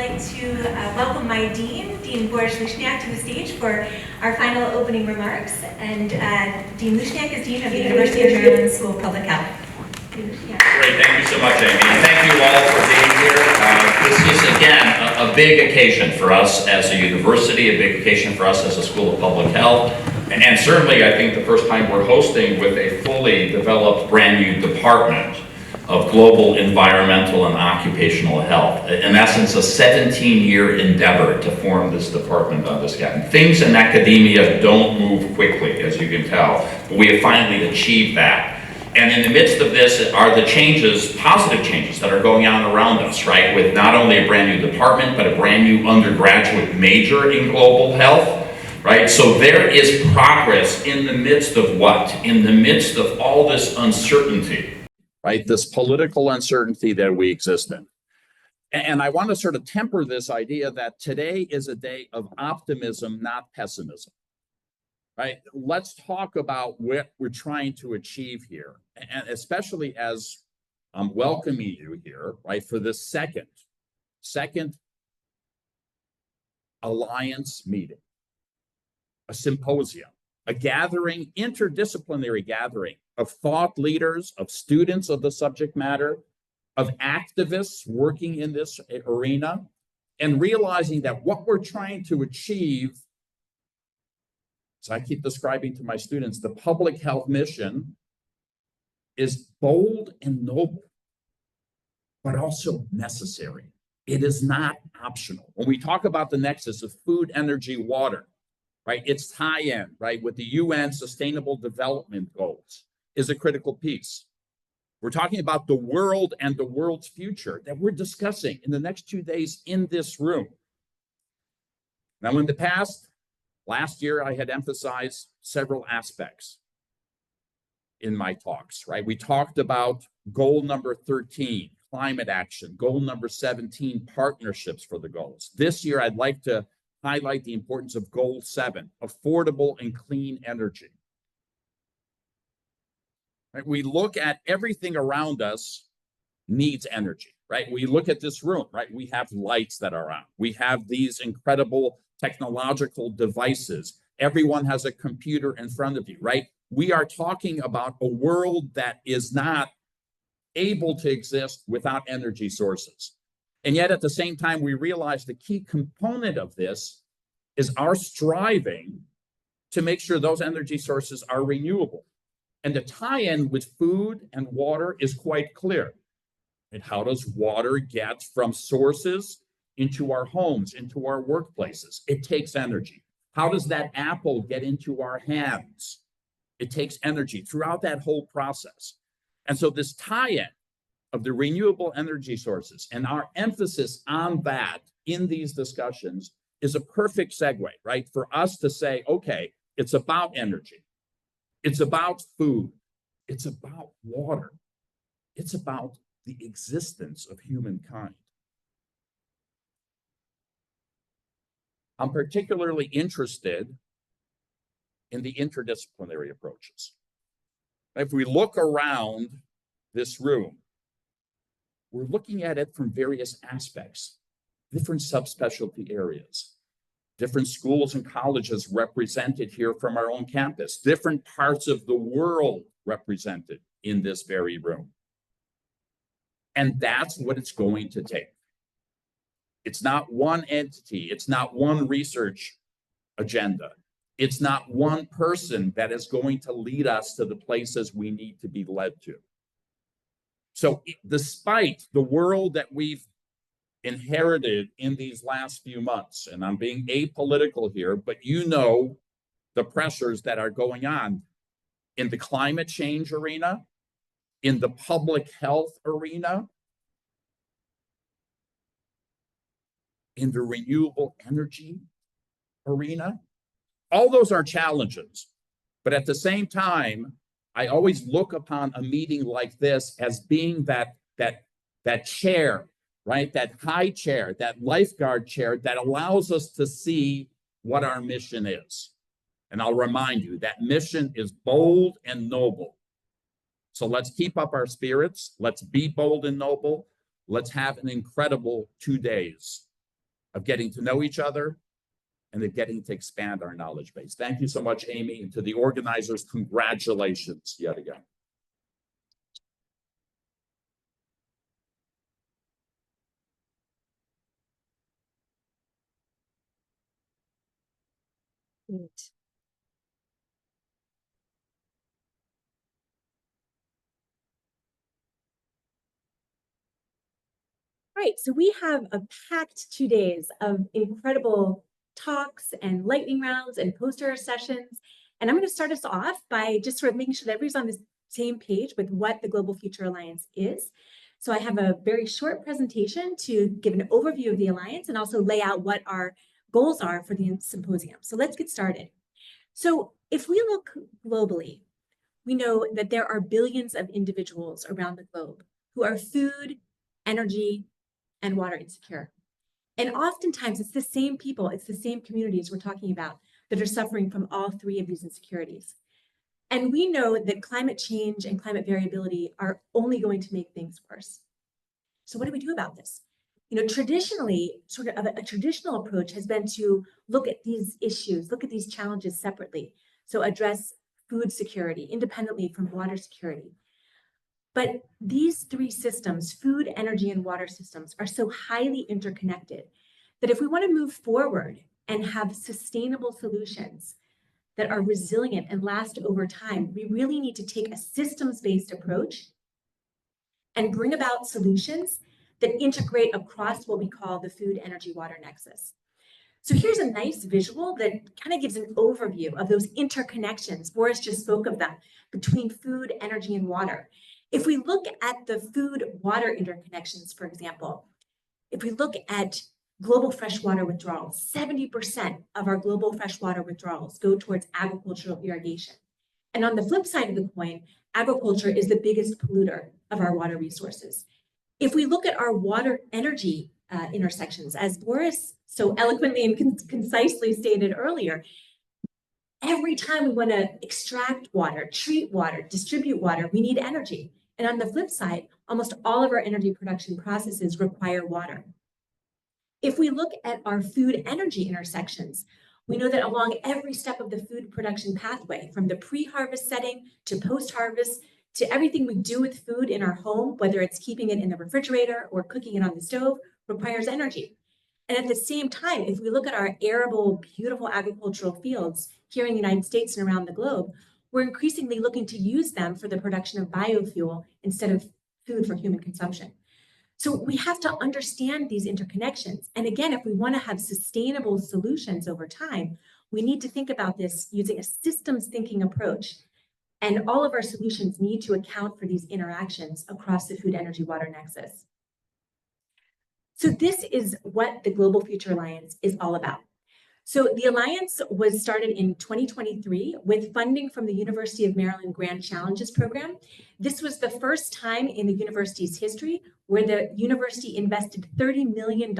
like to welcome my dean, Dean Boris Lushniak, to the stage for our final opening remarks. And Dean Lushniak is Dean of the University of Maryland School of Public Health. Great, thank you so much, Amy. And thank you all for being here. This is, again, a big occasion for us as a university, a big occasion for us as a School of Public Health. And certainly, I think the first time we're hosting with a fully developed brand new department of global environmental and occupational health. In essence, a 17-year endeavor to form this department on this gap. Things in academia don't move quickly, as you can tell, but we have finally achieved that. And in the midst of this are the changes, positive changes that are going on around us, right? With not only a brand new department, but a brand new undergraduate major in global health, right? So there is progress in the midst of what? In the midst of all this uncertainty, right? This political uncertainty that we exist in. And I want to sort of temper this idea that today is a day of optimism, not pessimism. Right? Let's talk about what we're trying to achieve here, and especially as I'm welcoming you here, right, for the second Alliance meeting, a symposium, a gathering, interdisciplinary gathering of thought leaders, of students of the subject matter, of activists working in this arena, and realizing that what we're trying to achieve, as I keep describing to my students, the public health mission is bold and noble, but also necessary. It is not optional. When we talk about the nexus of food, energy, water, right, its tie-in, right, with the UN Sustainable Development Goals is a critical piece. We're talking about the world and the world's future that we're discussing in the next 2 days in this room. Now, in the past, last year, I had emphasized several aspects in my talks, right? We talked about goal number 13, climate action, goal number 17, partnerships for the goals. This year, I'd like to highlight the importance of goal 7, affordable and clean energy. Right? We look at everything around us needs energy, right? We look at this room, right? We have lights that are on. We have these incredible technological devices. Everyone has a computer in front of you, right? We are talking about a world that is not able to exist without energy sources. And yet at the same time, we realize the key component of this is our striving to make sure those energy sources are renewable. And the tie-in with food and water is quite clear. And how does water get from sources into our homes, into our workplaces? It takes energy. How does that apple get into our hands? It takes energy throughout that whole process. And so this tie-in of the renewable energy sources and our emphasis on that in these discussions is a perfect segue, right? For us to say, okay, it's about energy. It's about food. It's about water. It's about the existence of humankind. I'm particularly interested in the interdisciplinary approaches. If we look around this room, we're looking at it from various aspects, different subspecialty areas, different schools and colleges represented here from our own campus, different parts of the world represented in this very room. And that's what it's going to take. It's not one entity. It's not one research agenda. It's not one person that is going to lead us to the places we need to be led to. So despite the world that we've inherited in these last few months, and I'm being apolitical here, but you know the pressures that are going on in the climate change arena, in the public health arena, in the renewable energy arena. All those are challenges. But at the same time, I always look upon a meeting like this as being that chair, right? That high chair, that lifeguard chair that allows us to see what our mission is. And I'll remind you, that mission is bold and noble. So let's keep up our spirits. Let's be bold and noble. Let's have an incredible 2 days of getting to know each other, and of getting to expand our knowledge base. Thank you so much, Amy, and to the organizers, congratulations yet again. Neat. Right, so we have a packed 2 days of incredible talks and lightning rounds and poster sessions. And I'm going to start us off by just sort of making sure that everybody's on the same page with what the Global FEWture Alliance is. So I have a very short presentation to give an overview of the Alliance and also lay out what our goals are for the symposium. So let's get started. So if we look globally, we know that there are billions of individuals around the globe who are food, energy, and water insecure. And oftentimes it's the same people, it's the same communities we're talking about that are suffering from all three of these insecurities. And we know that climate change and climate variability are only going to make things worse. So what do we do about this? You know, traditionally, sort of a traditional approach has been to look at these issues, look at these challenges separately. So address food security independently from water security. But these three systems, food, energy, and water systems, are so highly interconnected that if we want to move forward and have sustainable solutions that are resilient and last over time, we really need to take a systems-based approach and bring about solutions that integrate across what we call the food, energy, water nexus. So here's a nice visual that kind of gives an overview of those interconnections. Boris just spoke of them between food, energy, and water. If we look at the food-water interconnections, for example, if we look at global freshwater withdrawals, 70% of our global freshwater withdrawals go towards agricultural irrigation. And on the flip side of the coin, agriculture is the biggest polluter of our water resources. If we look at our water-energy intersections, as Boris so eloquently and concisely stated earlier, every time we want to extract water, treat water, distribute water, we need energy. And on the flip side, almost all of our energy production processes require water. If we look at our food energy intersections, we know that along every step of the food production pathway, from the pre-harvest setting to post-harvest, to everything we do with food in our home, whether it's keeping it in the refrigerator or cooking it on the stove, requires energy. And at the same time, if we look at our arable, beautiful agricultural fields here in the United States and around the globe, we're increasingly looking to use them for the production of biofuel instead of food for human consumption. So we have to understand these interconnections. And again, if we want to have sustainable solutions over time, we need to think about this using a systems thinking approach. And all of our solutions need to account for these interactions across the food, energy, water nexus. So this is what the Global FEWture Alliance is all about. So the Alliance was started in 2023 with funding from the University of Maryland Grand Challenges Program. This was the first time in the university's history where the university invested $30 million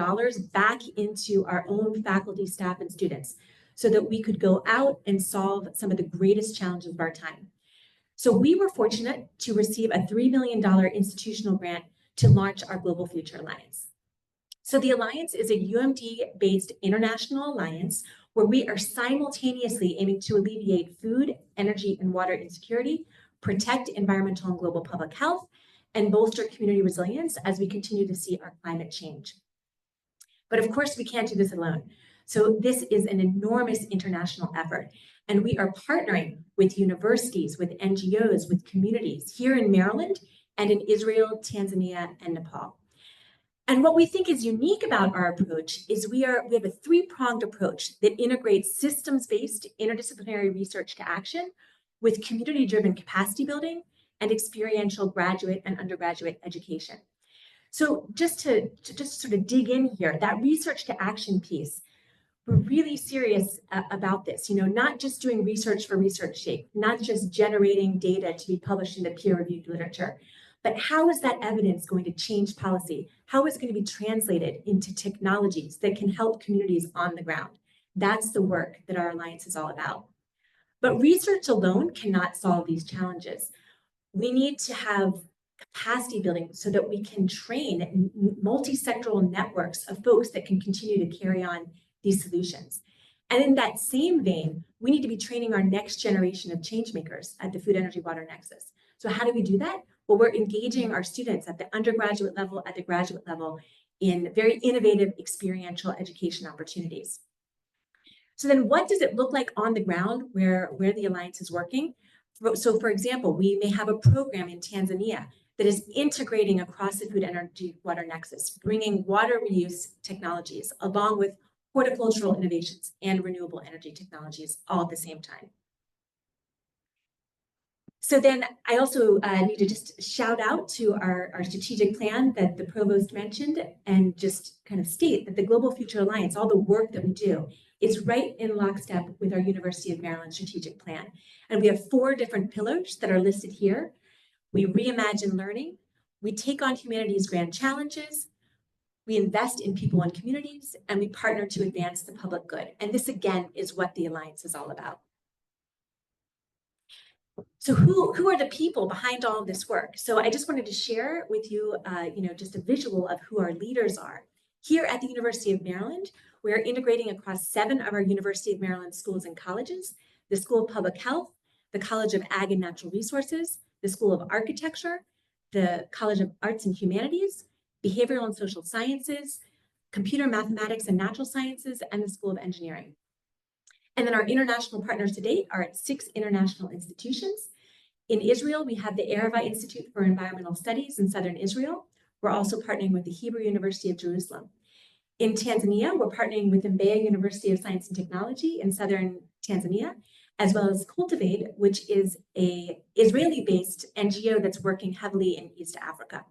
back into our own faculty, staff, and students so that we could go out and solve some of the greatest challenges of our time. So we were fortunate to receive a $3 million institutional grant to launch our Global FEWture Alliance. So the Alliance is a UMD-based international alliance where we are simultaneously aiming to alleviate food, energy, and water insecurity, protect environmental and global public health, and bolster community resilience as we continue to see our climate change. But of course, we can't do this alone. So this is an enormous international effort. And we are partnering with universities, with NGOs, with communities here in Maryland and in Israel, Tanzania, and Nepal. And what we think is unique about our approach is we have a three-pronged approach that integrates systems-based interdisciplinary research to action with community-driven capacity building and experiential graduate and undergraduate education. So just to sort of dig in here, that research to action piece, we're really serious about this, not just doing research for research's sake, not just generating data to be published in the peer-reviewed literature, but how is that evidence going to change policy? How is it going to be translated into technologies that can help communities on the ground? That's the work that our alliance is all about. But research alone cannot solve these challenges. We need to have capacity building so that we can train multi-sectoral networks of folks that can continue to carry on these solutions. And in that same vein, we need to be training our next generation of change makers at the Food, Energy, Water Nexus. So how do we do that? Well, we're engaging our students at the undergraduate level, at the graduate level, in very innovative experiential education opportunities. So then what does it look like on the ground where the Alliance is working? So for example, we may have a program in Tanzania that is integrating across the Food, Energy, Water Nexus, bringing water reuse technologies along with horticultural innovations and renewable energy technologies all at the same time. So then I also need to just shout out to our strategic plan that the provost mentioned, and just kind of state that the Global FEWture Alliance, all the work that we do, is right in lockstep with our University of Maryland strategic plan. And we have 4 different pillars that are listed here. We reimagine learning, we take on humanity's grand challenges, we invest in people and communities, and we partner to advance the public good. And this, again, is what the Alliance is all about. So who are the people behind all of this work? So I just wanted to share with you, just a visual of who our leaders are. Here at the University of Maryland, we're integrating across 7 of our University of Maryland schools and colleges: the School of Public Health, the College of Ag and Natural Resources, the School of Architecture, the College of Arts and Humanities, Behavioral and Social Sciences, Computer, Mathematics, and Natural Sciences, and the School of Engineering. And then our international partners to date are at 6 international institutions. In Israel, we have the Ereva Institute for Environmental Studies in Southern Israel. We're also partnering with the Hebrew University of Jerusalem. In Tanzania, we're partnering with the Mbeya University of Science and Technology in Southern Tanzania, as well as Cultivate, which is an Israeli-based NGO that's working heavily in East Africa.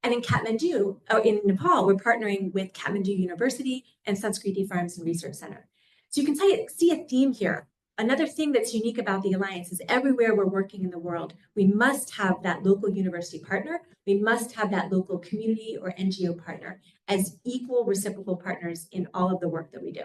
And in Kathmandu, in Nepal, we're partnering with Kathmandu University and Sanskriti Farms and Research Center. So you can see a theme here. Another thing that's unique about the Alliance is everywhere we're working in the world, we must have that local university partner. We must have that local community or NGO partner as equal reciprocal partners in all of the work that we do.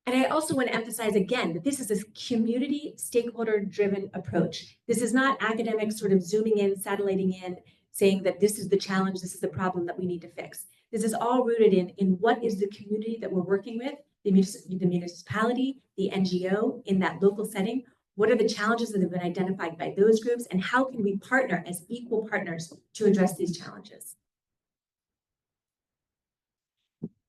And I also want to emphasize again that this is a community stakeholder-driven approach. This is not academics sort of zooming in, satelliting in, saying that this is the challenge, this is the problem that we need to fix. This is all rooted in what is the community that we're working with, the municipality, the NGO in that local setting. What are the challenges that have been identified by those groups, and how can we partner as equal partners to address these challenges?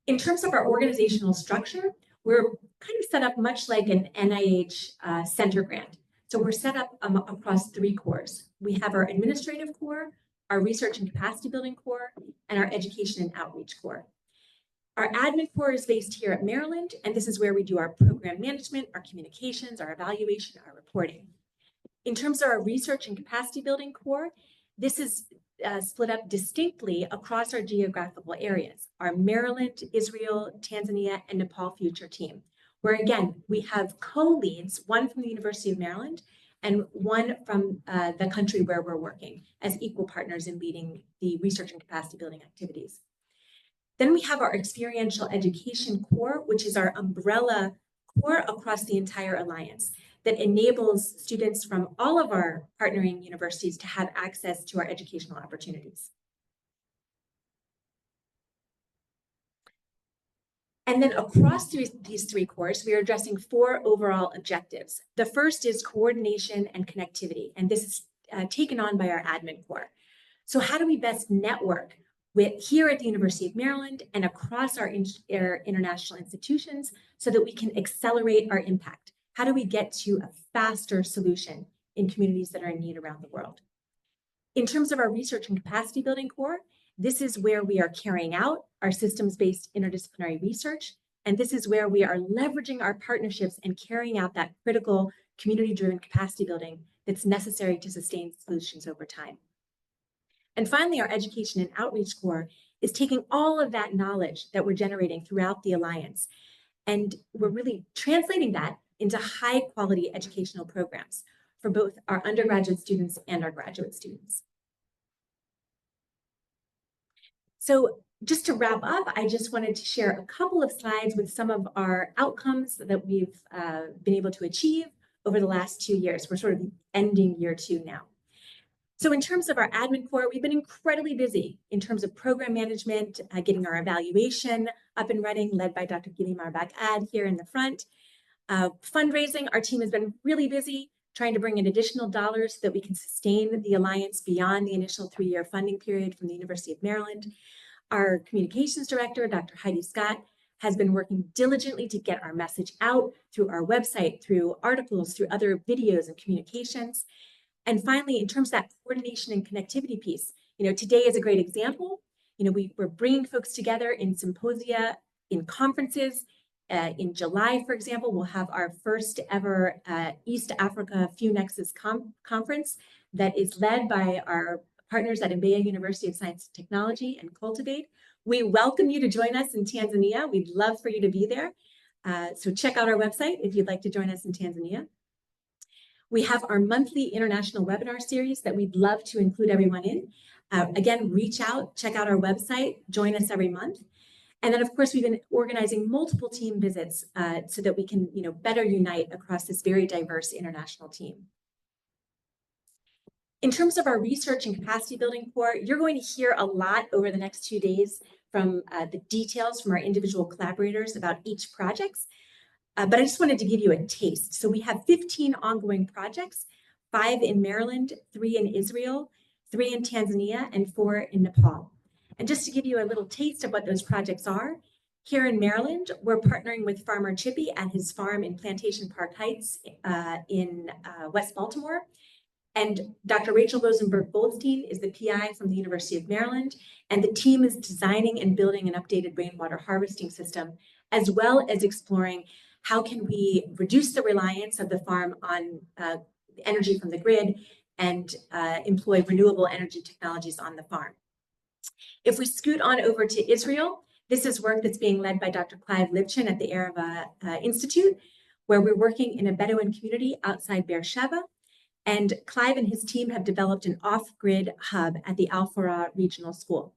In terms of our organizational structure, we're kind of set up much like an NIH center grant. So we're set up across 3 cores. We have our administrative core, our research and capacity building core, and our education and outreach core. Our admin core is based here at Maryland, and this is where we do our program management, our communications, our evaluation, our reporting. In terms of our research and capacity building core, this is split up distinctly across our geographical areas, our Maryland, Israel, Tanzania, and Nepal FEWture team, where again, we have co-leads, one from the University of Maryland and one from the country where we're working as equal partners in leading the research and capacity building activities. Then we have our experiential education core, which is our umbrella core across the entire Alliance that enables students from all of our partnering universities to have access to our educational opportunities. And then across these 3 cores, we are addressing 4 overall objectives. The first is coordination and connectivity, and this is taken on by our admin core. So how do we best network here at the University of Maryland and across our international institutions so that we can accelerate our impact? How do we get to a faster solution in communities that are in need around the world? In terms of our research and capacity building core, this is where we are carrying out our systems-based interdisciplinary research, and this is where we are leveraging our partnerships and carrying out that critical community-driven capacity building that's necessary to sustain solutions over time. And finally, our education and outreach core is taking all of that knowledge that we're generating throughout the Alliance, and we're really translating that into high-quality educational programs for both our undergraduate students and our graduate students. So just to wrap up, I just wanted to share a couple of slides with some of our outcomes that we've been able to achieve over the last 2 years. We're sort of ending year 2 now. So in terms of our admin core, we've been incredibly busy in terms of program management, getting our evaluation up and running, led by Dr. Gili Marbach-Ad here in the front. Fundraising, our team has been really busy trying to bring in additional dollars so that we can sustain the Alliance beyond the initial 3-year funding period from the University of Maryland. Our communications director, Dr. Heidi Scott, has been working diligently to get our message out through our website, through articles, through other videos and communications. And finally, in terms of that coordination and connectivity piece, today is a great example. We're bringing folks together in symposia, in conferences. In July, for example, we'll have our first ever East Africa FEWnexus conference that is led by our partners at Mbeya University of Science and Technology and Cultivate. We welcome you to join us in Tanzania. We'd love for you to be there. So check out our website if you'd like to join us in Tanzania. We have our monthly international webinar series that we'd love to include everyone in. Again, reach out, check out our website, join us every month. And then, of course, we've been organizing multiple team visits so that we can, better unite across this very diverse international team. In terms of our research and capacity building core, you're going to hear a lot over the next 2 days from the details from our individual collaborators about each project. But I just wanted to give you a taste. So we have 15 ongoing projects, 5 in Maryland, 3 in Israel, 3 in Tanzania, and 4 in Nepal. And just to give you a little taste of what those projects are, here in Maryland, we're partnering with Farmer Chippy at his farm in Plantation Park Heights in West Baltimore. And Dr. Rachel Rosenberg-Goldstein is the PI from the University of Maryland, and the team is designing and building an updated rainwater harvesting system, as well as exploring how can we reduce the reliance of the farm on energy from the grid and employ renewable energy technologies on the farm. If we scoot on over to Israel, this is work that's being led by Dr. Clive Lipchin at the Arava Institute, where we're working in a Bedouin community outside Beersheba. And Clive and his team have developed an off-grid hub at the Al-Farah Regional School.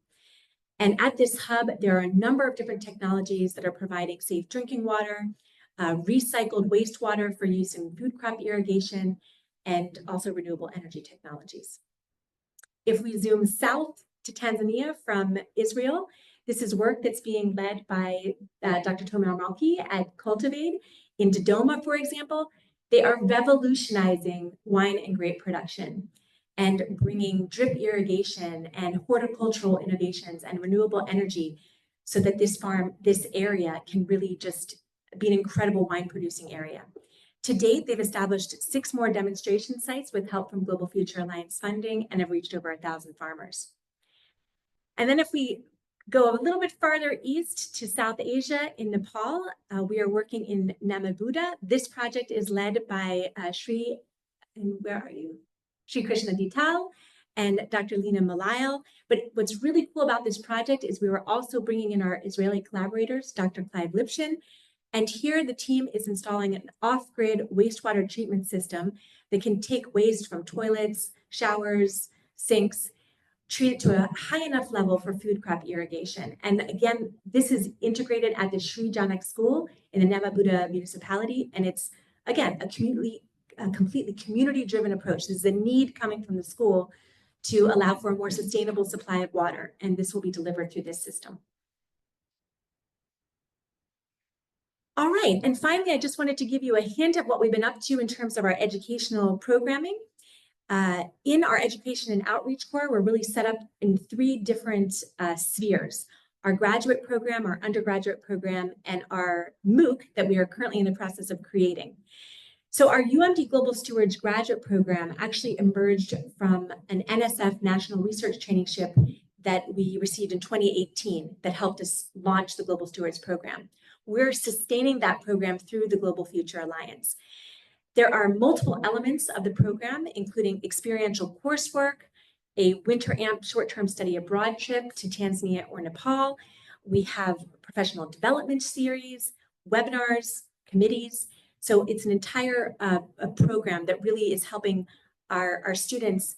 And at this hub, there are a number of different technologies that are providing safe drinking water, recycled wastewater for use in food crop irrigation, and also renewable energy technologies. If we zoom south to Tanzania from Israel, this is work that's being led by Dr. Tomar Malki at Cultivate. In Dodoma, for example, they are revolutionizing wine and grape production and bringing drip irrigation and horticultural innovations and renewable energy so that this area can really just be an incredible wine producing area. To date, they've established 6 more demonstration sites with help from Global FEWture Alliance funding and have reached over 1,000 farmers. And then if we go a little bit farther east to South Asia in Nepal, we are working in Namabuda. This project is led by Sri Krishna Dital and Dr. Lina Malayal. But what's really cool about this project is we were also bringing in our Israeli collaborators, Dr. Clive Lipchin. And here the team is installing an off-grid wastewater treatment system that can take waste from toilets, showers, sinks, treat it to a high enough level for food crop irrigation. And again, this is integrated at the Sri Janak School in the Namabuda municipality. And it's, again, a completely community-driven approach. This is a need coming from the school to allow for a more sustainable supply of water. And this will be delivered through this system. All right, and finally, I just wanted to give you a hint of what we've been up to in terms of our educational programming. In our education and outreach core, we're really set up in 3 different spheres: our graduate program, our undergraduate program, and our MOOC that we are currently in the process of creating. So our UMD Global Stewards graduate program actually emerged from an NSF National Research Traineeship that we received in 2018 that helped us launch the Global Stewards program. We're sustaining that program through the Global FEWture Alliance. There are multiple elements of the program, including experiential coursework, a winter AMP short-term study abroad trip to Tanzania or Nepal. We have professional development series, webinars, committees. So it's an entire program that really is helping our students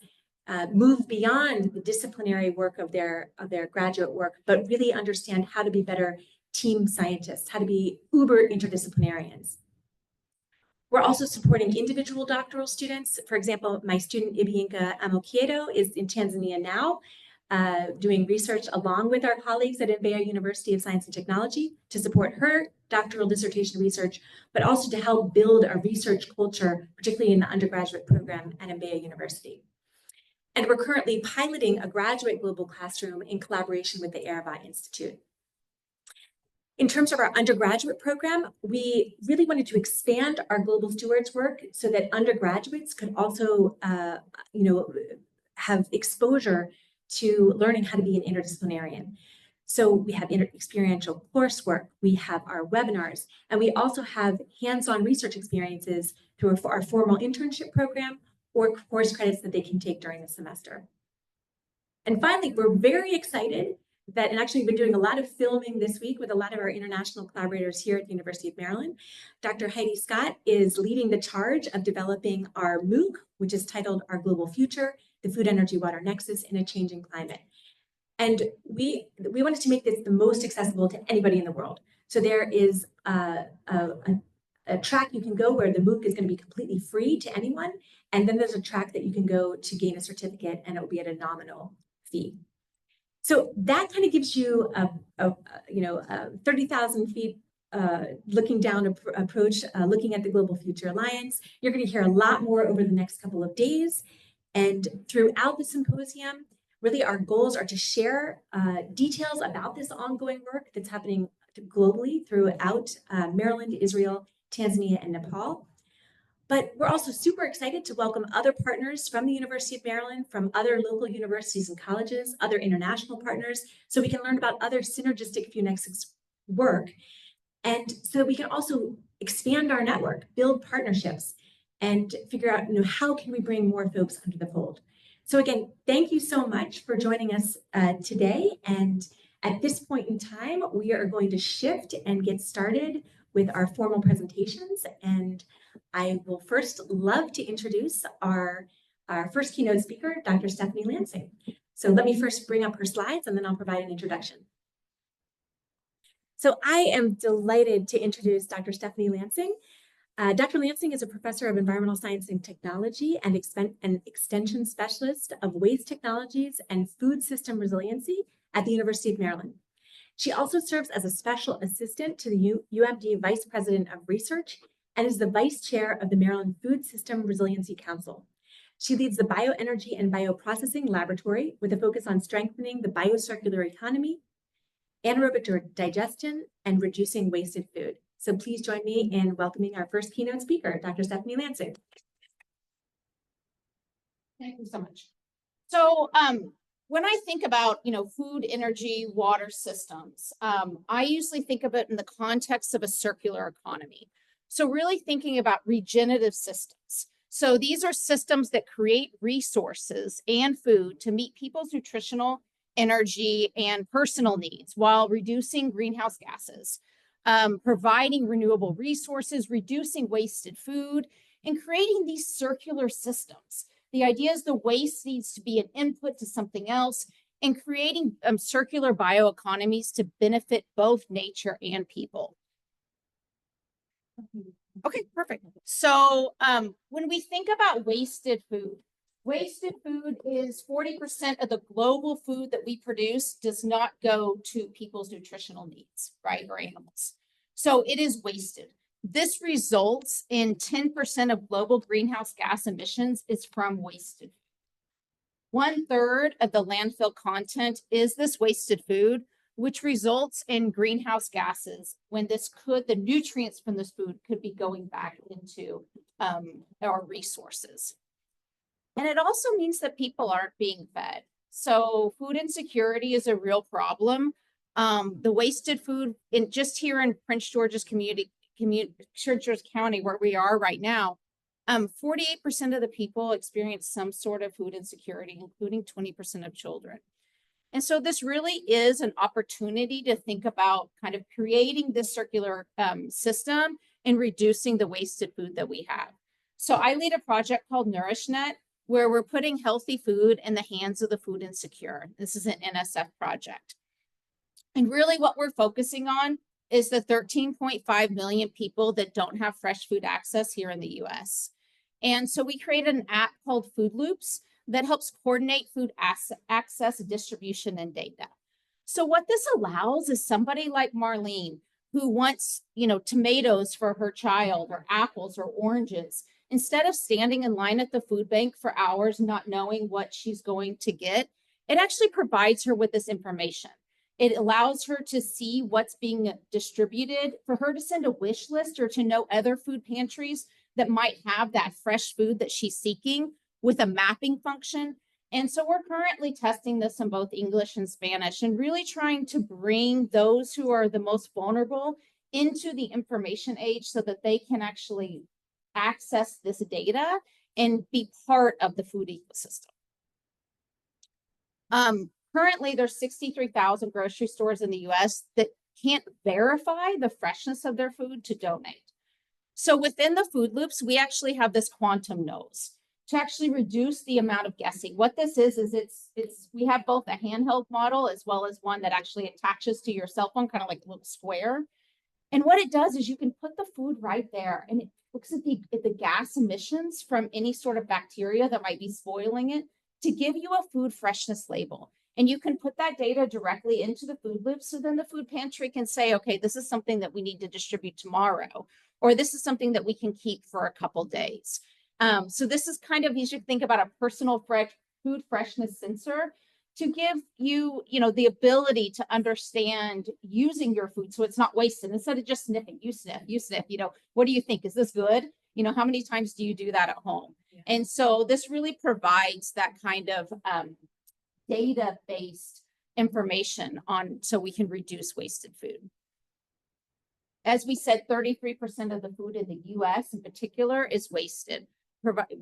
move beyond the disciplinary work of their graduate work, but really understand how to be better team scientists, how to be uber interdisciplinarians. We're also supporting individual doctoral students. For example, my student Ibiinka Amokiedo is in Tanzania now, doing research along with our colleagues at Mbeya University of Science and Technology to support her doctoral dissertation research, but also to help build a research culture, particularly in the undergraduate program at Mbeya University. And we're currently piloting a graduate global classroom in collaboration with the Yerevan Institute. In terms of our undergraduate program, we really wanted to expand our global stewards work so that undergraduates could also, have exposure to learning how to be an interdisciplinarian. So we have experiential coursework, we have our webinars, and we also have hands-on research experiences through our formal internship program or course credits that they can take during the semester. And finally, we're very excited that, and actually we've been doing a lot of filming this week with a lot of our international collaborators here at the University of Maryland. Dr. Heidi Scott is leading the charge of developing our MOOC, which is titled Our Global Future, the Food, Energy, Water Nexus in a Changing Climate. And we wanted to make this the most accessible to anybody in the world. So there is a track you can go where the MOOC is going to be completely free to anyone. And then there's a track that you can go to gain a certificate, and it will be at a nominal fee. So that kind of gives you a 30,000 feet looking down approach, looking at the Global Future Alliance. You're going to hear a lot more over the next couple of days. And throughout the symposium, really our goals are to share details about this ongoing work that's happening globally throughout Maryland, Israel, Tanzania, and Nepal. But we're also super excited to welcome other partners from the University of Maryland, from other local universities and colleges, other international partners, so we can learn about other synergistic FEWnexus work. And so that we can also expand our network, build partnerships, and figure out, how can we bring more folks under the fold. So again, thank you so much for joining us today. And at this point in time, we are going to shift and get started with our formal presentations. And I will first love to introduce our first keynote speaker, Dr. Stephanie Lansing. So let me first bring up her slides and then I'll provide an introduction. So I am delighted to introduce Dr. Stephanie Lansing. Dr. Lansing is a professor of environmental science and technology and extension specialist of waste technologies and food system resiliency at the University of Maryland. She also serves as a special assistant to the UMD Vice President of Research and is the Vice Chair of the Maryland Food System Resiliency Council. She leads the Bioenergy and Bioprocessing Laboratory with a focus on strengthening the biocircular economy, anaerobic digestion, and reducing wasted food. So please join me in welcoming our first keynote speaker, Dr. Stephanie Lansing. Thank you so much. So when I think about, food, energy, water systems, I usually think of it in the context of a circular economy. So really thinking about regenerative systems. So these are systems that create resources and food to meet people's nutritional, energy, and personal needs while reducing greenhouse gases, providing renewable resources, reducing wasted food, and creating these circular systems. The idea is the waste needs to be an input to something else, and creating circular bioeconomies to benefit both nature and people. Okay, perfect. So when we think about wasted food is 40% of the global food that we produce does not go to people's nutritional needs, right, or animals. So it is wasted. This results in 10% of global greenhouse gas emissions is from wasted food. 1/3 of the landfill content is this wasted food, which results in greenhouse gases when the nutrients from this food could be going back into our resources. And it also means that people aren't being fed. So food insecurity is a real problem. The wasted food just here in Prince George's County, where we are right now, 48% of the people experience some sort of food insecurity, including 20% of children. And so this really is an opportunity to think about kind of creating this circular system and reducing the wasted food that we have. So I lead a project called Lushniak, where we're putting healthy food in the hands of the food insecure. This is an NSF project. And really what we're focusing on is the 13.5 million people that don't have fresh food access here in the US. And so we created an app called Food Loops that helps coordinate food access, distribution, and data. So what this allows is somebody like Marlene who wants, tomatoes for her child or apples or oranges, instead of standing in line at the food bank for hours, not knowing what she's going to get, it actually provides her with this information. It allows her to see what's being distributed, for her to send a wish list or to know other food pantries that might have that fresh food that she's seeking with a mapping function. And so we're currently testing this in both English and Spanish and really trying to bring those who are the most vulnerable into the information age so that they can actually access this data and be part of the food ecosystem. Currently, there's 63,000 grocery stores in the US that can't verify the freshness of their food to donate. So within the Food Loops, we actually have this quantum nose to actually reduce the amount of guessing. What this is we have both a handheld model as well as one that actually attaches to your cell phone, kind of like a little square. And what it does is you can put the food right there and it looks at the gas emissions from any sort of bacteria that might be spoiling it to give you a food freshness label. And you can put that data directly into the Food Loop. So then the food pantry can say, okay, this is something that we need to distribute tomorrow, or this is something that we can keep for a couple days. So this is kind of, you should think about a personal food freshness sensor to give you, the ability to understand using your food so it's not wasted. Instead of just sniffing, you sniff, what do you think? Is this good? How many times do you do that at home? Yeah. And so this really provides that kind of data-based information so we can reduce wasted food. As we said, 33% of the food in the US in particular is wasted,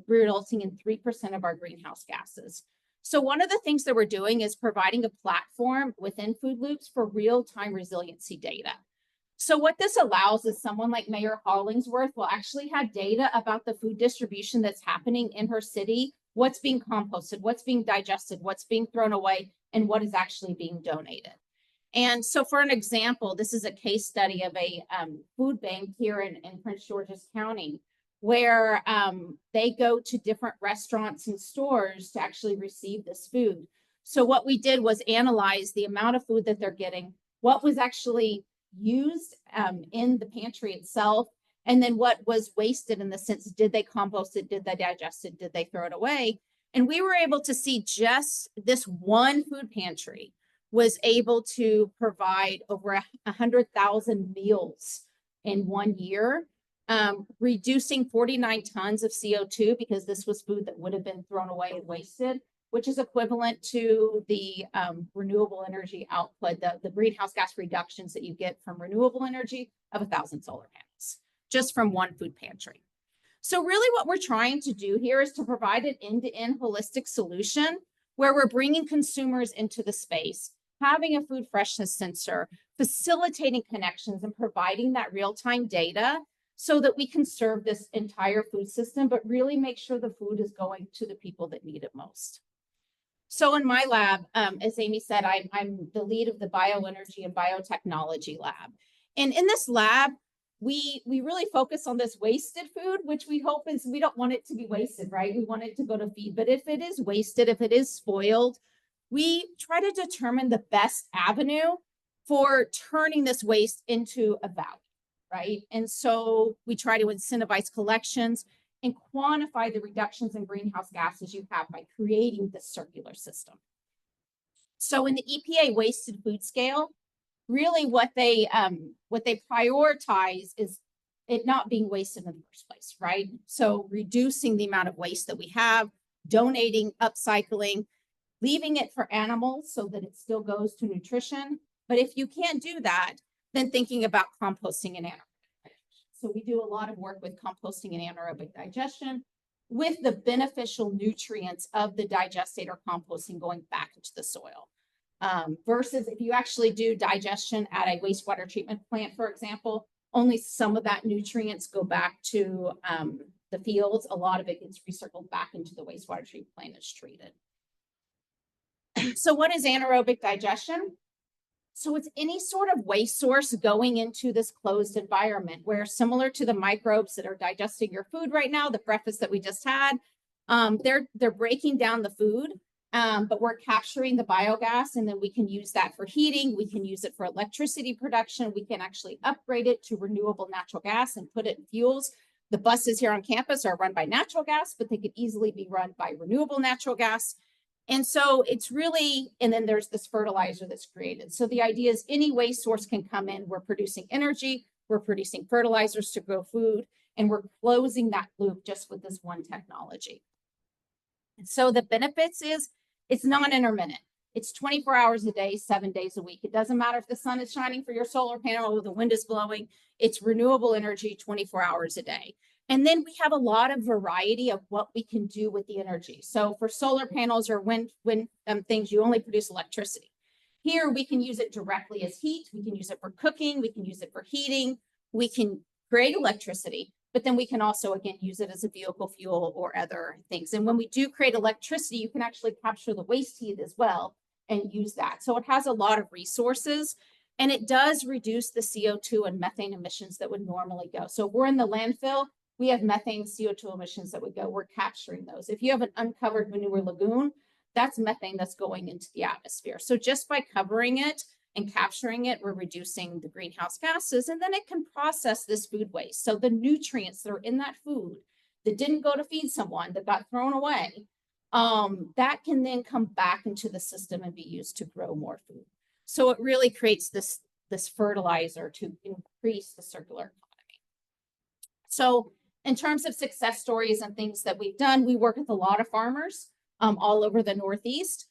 resulting in 3% of our greenhouse gases. So one of the things that we're doing is providing a platform within Food Loops for real-time resiliency data. So what this allows is someone like Mayor Hollingsworth will actually have data about the food distribution that's happening in her city, what's being composted, what's being digested, what's being thrown away, and what is actually being donated. And so for an example, this is a case study of a food bank here in Prince George's County, where they go to different restaurants and stores to actually receive this food. So what we did was analyze the amount of food that they're getting, what was actually used in the pantry itself, and then what was wasted in the sense, did they compost it, did they digest it, did they throw it away? And we were able to see just this one food pantry was able to provide over 100,000 meals in 1 year, reducing 49 tons of CO2 because this was food that would have been thrown away and wasted, which is equivalent to the renewable energy output, the greenhouse gas reductions that you get from renewable energy of 1,000 solar panels, just from one food pantry. So really what we're trying to do here is to provide an end-to-end holistic solution where we're bringing consumers into the space, having a food freshness sensor, facilitating connections and providing that real-time data so that we can serve this entire food system, but really make sure the food is going to the people that need it most. So in my lab, as Amy said, I'm the lead of the bioenergy and biotechnology lab. And in this lab, we really focus on this wasted food, which we hope is, we don't want it to be wasted, right? We want it to go to feed, but if it is wasted, if it is spoiled, we try to determine the best avenue for turning this waste into a value, right? And so we try to incentivize collections and quantify the reductions in greenhouse gases you have by creating this circular system. So in the EPA wasted food scale, really what they prioritize is it not being wasted in the first place, right? So reducing the amount of waste that we have, donating, upcycling, leaving it for animals so that it still goes to nutrition. But if you can't do that, then thinking about composting and anaerobic digestion. So we do a lot of work with composting and anaerobic digestion with the beneficial nutrients of the digestate or composting going back into the soil. Versus if you actually do digestion at a wastewater treatment plant, for example, only some of that nutrients go back to the fields. A lot of it gets recircled back into the wastewater treatment plant that's treated. So what is anaerobic digestion? So it's any sort of waste source going into this closed environment where, similar to the microbes that are digesting your food right now, the breakfast that we just had, they're breaking down the food, but we're capturing the biogas, and then we can use that for heating. We can use it for electricity production. We can actually upgrade it to renewable natural gas and put it in fuels. The buses here on campus are run by natural gas, but they could easily be run by renewable natural gas. And so it's really, and then there's this fertilizer that's created. So the idea is any waste source can come in. We're producing energy, we're producing fertilizers to grow food, and we're closing that loop just with this one technology. And so the benefits is it's non-intermittent. It's 24 hours a day, 7 days a week. It doesn't matter if the sun is shining for your solar panel or the wind is blowing. It's renewable energy 24 hours a day. And then we have a lot of variety of what we can do with the energy. So for solar panels or wind things, you only produce electricity. Here, we can use it directly as heat. We can use it for cooking. We can use it for heating. We can create electricity, but then we can also, again, use it as a vehicle fuel or other things. And when we do create electricity, you can actually capture the waste heat as well and use that. So it has a lot of resources, and it does reduce the CO2 and methane emissions that would normally go. So if we're in the landfill, we have methane, CO2 emissions that would go, we're capturing those. If you have an uncovered manure lagoon, that's methane that's going into the atmosphere. So just by covering it and capturing it, we're reducing the greenhouse gases, and then it can process this food waste. So the nutrients that are in that food that didn't go to feed someone, that got thrown away, that can then come back into the system and be used to grow more food. So it really creates this fertilizer to increase the circular economy. So in terms of success stories and things that we've done, we work with a lot of farmers all over the Northeast.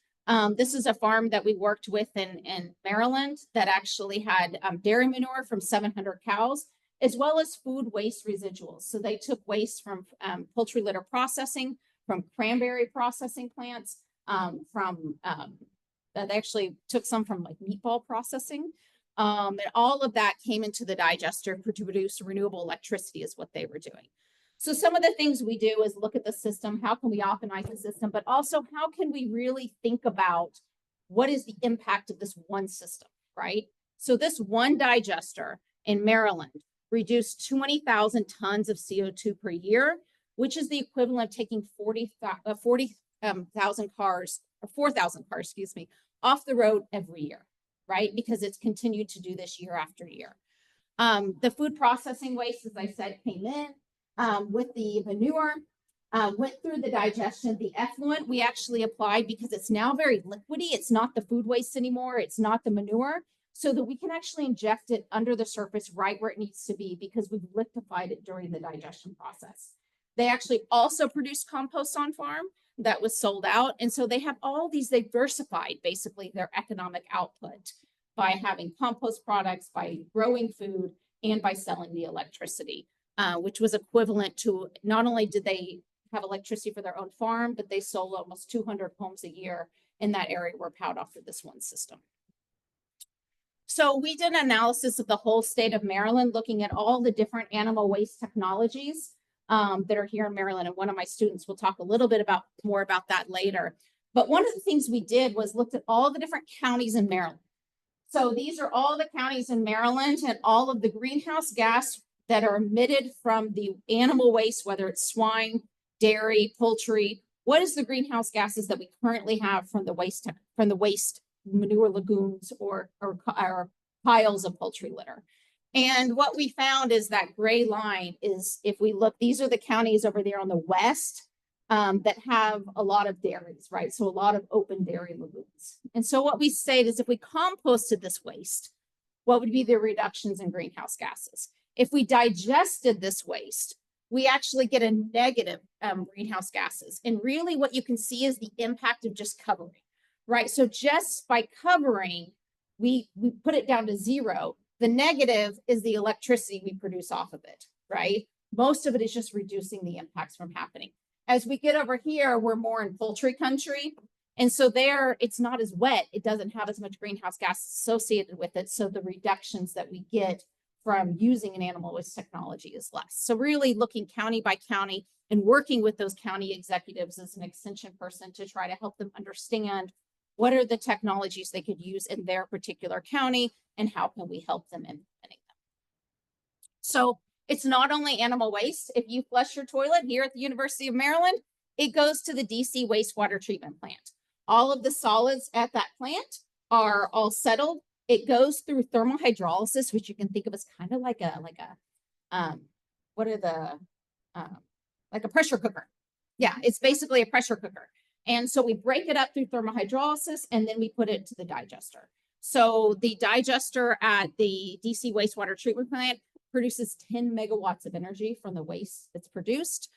This is a farm that we worked with in Maryland that actually had dairy manure from 700 cows, as well as food waste residuals. So they took waste from poultry litter processing, from cranberry processing plants, they actually took some from like meatball processing. And all of that came into the digester to produce renewable electricity is what they were doing. So some of the things we do is look at the system, how can we optimize the system, but also how can we really think about what is the impact of this one system, right? So this one digester in Maryland reduced 20,000 tons of CO2 per year, which is the equivalent of taking 40,000 cars, or 4,000 cars, excuse me, off the road every year, right? Because it's continued to do this year after year. The food processing waste, as I said, came in. With the manure, went through the digestion. The effluent we actually applied because it's now very liquidy. It's not the food waste anymore. It's not the manure, so that we can actually inject it under the surface right where it needs to be because we've liquefied it during the digestion process. They actually also produce compost on farm that was sold out. And so they have all these diversified, basically, their economic output by having compost products, by growing food, and by selling the electricity. Which was equivalent to, not only did they have electricity for their own farm, but they sold almost 200 homes a year in that area were powered off of this one system. So we did an analysis of the whole state of Maryland, looking at all the different animal waste technologies that are here in Maryland. And one of my students will talk a little bit more about that later. But one of the things we did was looked at all the different counties in Maryland. So these are all the counties in Maryland and all of the greenhouse gas that are emitted from the animal waste, whether it's swine, dairy, poultry. What is the greenhouse gases that we currently have from the waste manure lagoons or piles of poultry litter? And what we found is that gray line is, if we look, these are the counties over there on the west that have a lot of dairies, right? So a lot of open dairy lagoons. And so what we say is, if we composted this waste, what would be the reductions in greenhouse gases? If we digested this waste, we actually get a negative greenhouse gases. And really what you can see is the impact of just covering, right? So just by covering, we put it down to zero. The negative is the electricity we produce off of it, right? Most of it is just reducing the impacts from happening. As we get over here, we're more in poultry country. And so there, it's not as wet. It doesn't have as much greenhouse gas associated with it. So the reductions that we get from using an animal waste technology is less. So really looking county by county and working with those county executives as an extension person to try to help them understand What are the technologies they could use in their particular county, and how can we help them implementing them? So it's not only animal waste. If you flush your toilet here at the University of Maryland, it goes to the DC wastewater treatment plant. All of the solids at that plant are all settled. It goes through thermal hydrolysis, which you can think of as kind of like a pressure cooker. Yeah, it's basically a pressure cooker. And so we break it up through thermal hydrolysis, and then we put it to the digester. So the digester at the DC wastewater treatment plant produces 10 megawatts of energy from the waste that's produced,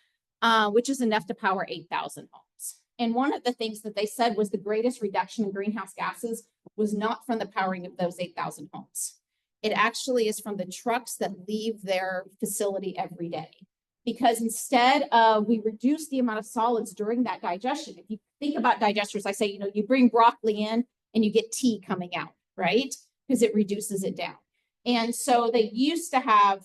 which is enough to power 8,000 homes. And one of the things that they said was the greatest reduction in greenhouse gases was not from the powering of those 8,000 homes. It actually is from the trucks that leave their facility every day. Because instead we reduce the amount of solids during that digestion. If you think about digesters, I say, you know, you bring broccoli in and you get tea coming out, right? Because it reduces it down. And so they used to have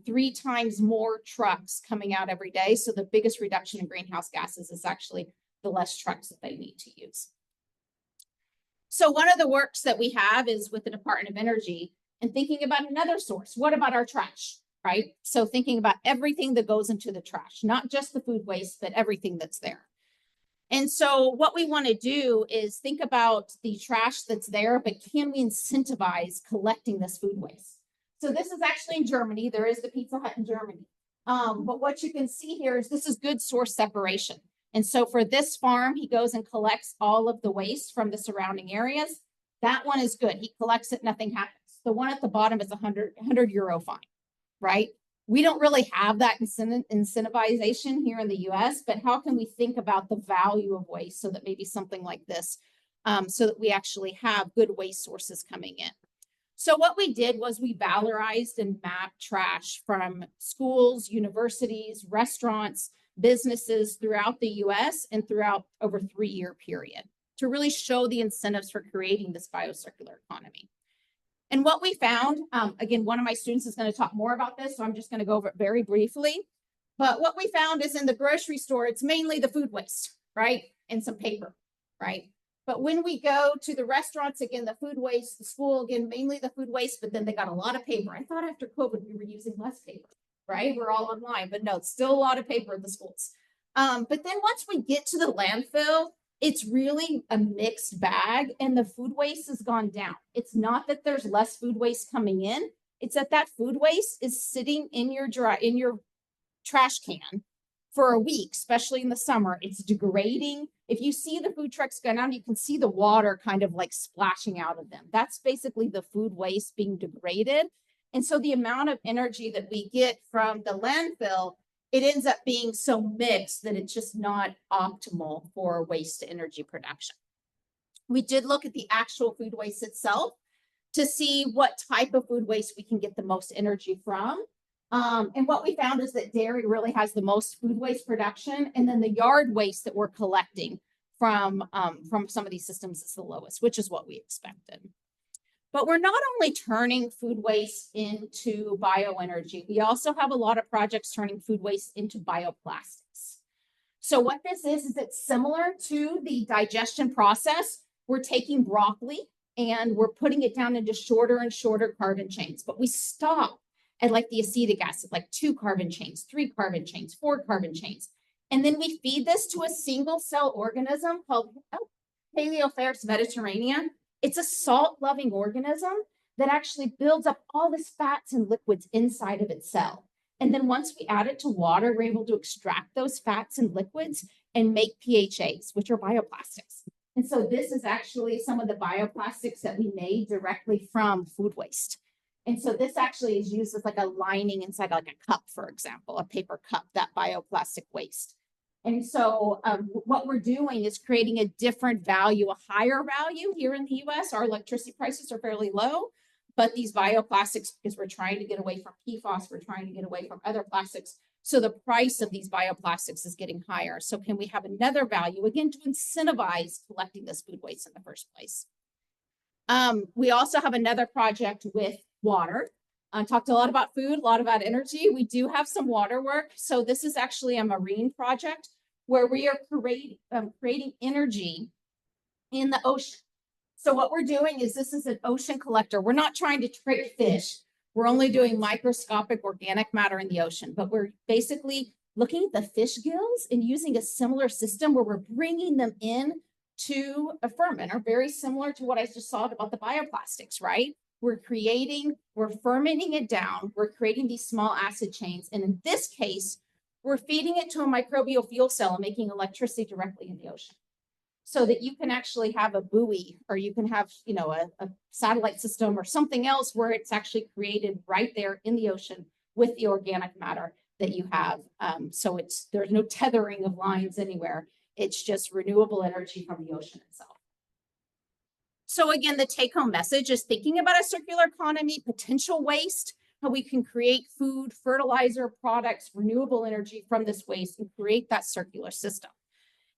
3 times more trucks coming out every day. So the biggest reduction in greenhouse gases is actually the less trucks that they need to use. So one of the works that we have is with the Department of Energy and thinking about another source. What about our trash? Right? So thinking about everything that goes into the trash, not just the food waste, but everything that's there. And so what we want to do is think about the trash that's there, but can we incentivize collecting this food waste? So this is actually in Germany. There is the Pizza Hut in Germany. But what you can see here is this is good source separation. And so for this farm, he goes and collects all of the waste from the surrounding areas. That one is good. He collects it, nothing happens. The one at the bottom is a 100 euro fine. Right? We don't really have that incentivization here in the US, but how can we think about the value of waste so that maybe something like this, so that we actually have good waste sources coming in? So what we did was we valorized and mapped trash from schools, universities, restaurants, businesses throughout the US and throughout over a 3-year period to really show the incentives for creating this biocircular economy. And what we found, again, one of my students is going to talk more about this, so I'm just going to go over it very briefly. But what we found is in the grocery store, it's mainly the food waste, right? And some paper, right? But when we go to the restaurants, again, the food waste, the school, again, mainly the food waste, but then they got a lot of paper. I thought after COVID, we were using less paper, right? We're all online, but no, it's still a lot of paper in the schools. But then once we get to the landfill, it's really a mixed bag and the food waste has gone down. It's not that there's less food waste coming in. It's that that food waste is sitting in your trash can for a week, especially in the summer. It's degrading. If you see the food trucks go down, you can see the water kind of like splashing out of them. That's basically the food waste being degraded. And so the amount of energy that we get from the landfill, it ends up being so mixed that it's just not optimal for waste to energy production. We did look at the actual food waste itself to see what type of food waste we can get the most energy from. And what we found is that dairy really has the most food waste production, and then the yard waste that we're collecting from some of these systems is the lowest, which is what we expected. But we're not only turning food waste into bioenergy, we also have a lot of projects turning food waste into bioplastics. So what this is it's similar to the digestion process. We're taking broccoli and we're putting it down into shorter and shorter carbon chains, but we stop at like the acetic acid, like 2 carbon chains, 3 carbon chains, 4 carbon chains. And then we feed this to a single cell organism called Paleoferus mediterranean. It's a salt-loving organism that actually builds up all this fats and liquids inside of its cell. And then once we add it to water, we're able to extract those fats and liquids and make PHAs, which are bioplastics. And so this is actually some of the bioplastics that we made directly from food waste. And so this actually is used as like a lining inside like a cup, for example, a paper cup, that bioplastic waste. And so what we're doing is creating a different value, a higher value here in the US. Our electricity prices are fairly low, but these bioplastics, because we're trying to get away from PFAS, we're trying to get away from other plastics. So the price of these bioplastics is getting higher. So can we have another value, again, to incentivize collecting this food waste in the first place? We also have another project with water. Talked a lot about food, a lot about energy. We do have some water work. So this is actually a marine project where we are creating energy in the ocean. So what we're doing is this is an ocean collector. We're not trying to trick fish. We're only doing microscopic organic matter in the ocean, but we're basically looking at the fish gills and using a similar system where we're bringing them in to a ferment, or very similar to what I just saw about the bioplastics, right? We're fermenting it down. We're creating these small acid chains. And in this case, we're feeding it to a microbial fuel cell and making electricity directly in the ocean, so that you can actually have a buoy, or you can have, you know, a satellite system or something else where it's actually created right there in the ocean with the organic matter that you have. So there's no tethering of lines anywhere. It's just renewable energy from the ocean itself. So again, the take-home message is thinking about a circular economy, potential waste, how we can create food, fertilizer products, renewable energy from this waste and create that circular system.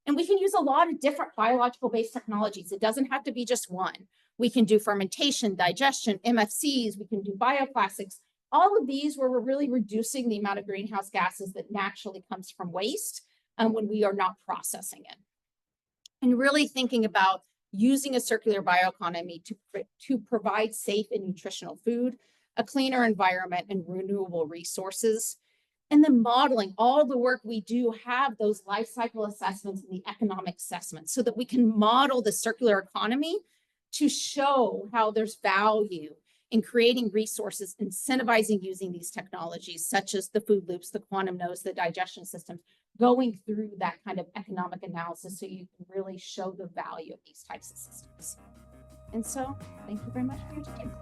And we can use a lot of different biological-based technologies. It doesn't have to be just one. We can do fermentation, digestion, MFCs, we can do bioplastics, all of these where we're really reducing the amount of greenhouse gases that naturally comes from waste when we are not processing it. And really thinking about using a circular bioeconomy to provide safe and nutritional food, a cleaner environment, and renewable resources. And then modeling all the work we do, have those life cycle assessments and the economic assessments so that we can model the circular economy to show how there's value in creating resources, incentivizing using these technologies, such as the food loops, the quantum nodes, the digestion systems, going through that kind of economic analysis so you can really show the value of these types of systems. And so, thank you very much for your time.